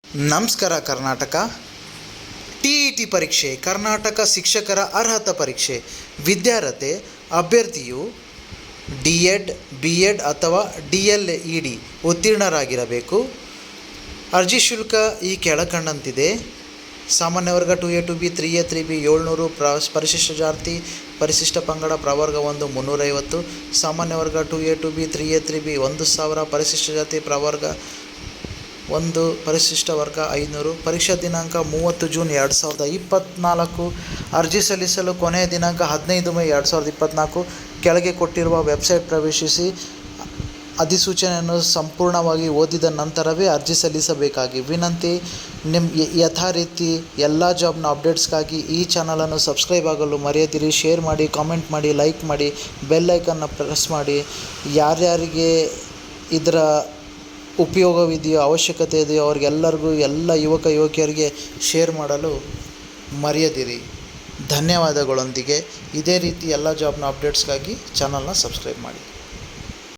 ನಮಸ್ಕಾರ ಕರ್ನಾಟಕ. TET ಪರೀಕ್ಷೆ, ಕರ್ನಾಟಕ ಶಿಕ್ಷಕರ ಅರ್ಹತಾ ಪರೀಕ್ಷೆ. ವಿದ್ಯಾರ್ಹತೆ: ಅಭ್ಯರ್ಥಿಯು ಡಿ.ಎಡ್, ಬಿ.ಎಡ್ ಅಥವಾ ಡಿ.ಎಲ್.ಇ.ಡಿ ಉತ್ತೀರ್ಣರಾಗಿರಬೇಕು. ಅರ್ಜಿ ಶುಲ್ಕ ಈ ಕೆಳಕಂಡಂತಿದೆ. ಸಾಮಾನ್ಯ ವರ್ಗ 2A 2B 3A 3B 700, ಪರಿಶಿಷ್ಟ ಜಾತಿ ಪರಿಶಿಷ್ಟ ಪಂಗಡ ಪ್ರವರ್ಗ 1 350, ಸಾಮಾನ್ಯ ವರ್ಗ 2A 2B 3A 3B 1000, ಪರಿಶಿಷ್ಟ ಜಾತಿ ಪ್ರವರ್ಗ 1 ಪರಿಶಿಷ್ಟ ವರ್ಗ 500. ಪರೀಕ್ಷಾ ದಿನಾಂಕ 30 ಜೂನ್ 2024. ಅರ್ಜಿ ಸಲ್ಲಿಸಲು ಕೊನೆಯ ದಿನಾಂಕ 15 ಮೇ 2024. ಕೆಳಗೆ ಕೊಟ್ಟಿರುವ ವೆಬ್ಸೈಟ್ ಪ್ರವೇಶಿಸಿ ಅಧಿಸೂಚನೆಯನ್ನು ಸಂಪೂರ್ಣವಾಗಿ ಓದಿದ ನಂತರವೇ ಅರ್ಜಿ ಸಲ್ಲಿಸಬೇಕಾಗಿ ವಿನಂತಿ. ಯಥಾರೀತಿ ಎಲ್ಲ ಜಾಬ್ನ ಅಪ್ಡೇಟ್ಸ್ಗಾಗಿ ಈ ಚಾನಲನ್ನು ಸಬ್ಸ್ಕ್ರೈಬ್ ಆಗಲು ಮರೆಯದಿರಿ. ಶೇರ್ ಮಾಡಿ, ಕಾಮೆಂಟ್ ಮಾಡಿ, ಲೈಕ್ ಮಾಡಿ, ಬೆಲ್ ಐಕನ್ನ ಪ್ರೆಸ್ ಮಾಡಿ. ಯಾರ್ಯಾರಿಗೆ ಇದರ ಉಪಯೋಗವಿದೆಯೋ, ಅವಶ್ಯಕತೆ ಇದೆಯೋ ಅವ್ರಿಗೆಲ್ಲರಿಗೂ, ಎಲ್ಲ ಯುವಕ ಯುವಕಿಯರಿಗೆ ಶೇರ್ ಮಾಡಲು ಮರೆಯದಿರಿ. ಧನ್ಯವಾದಗಳೊಂದಿಗೆ ಇದೇ ರೀತಿ ಎಲ್ಲ ಜಾಬ್ನ ಅಪ್ಡೇಟ್ಸ್ಗಾಗಿ ಚಾನಲ್ನ ಸಬ್ಸ್ಕ್ರೈಬ್ ಮಾಡಿ.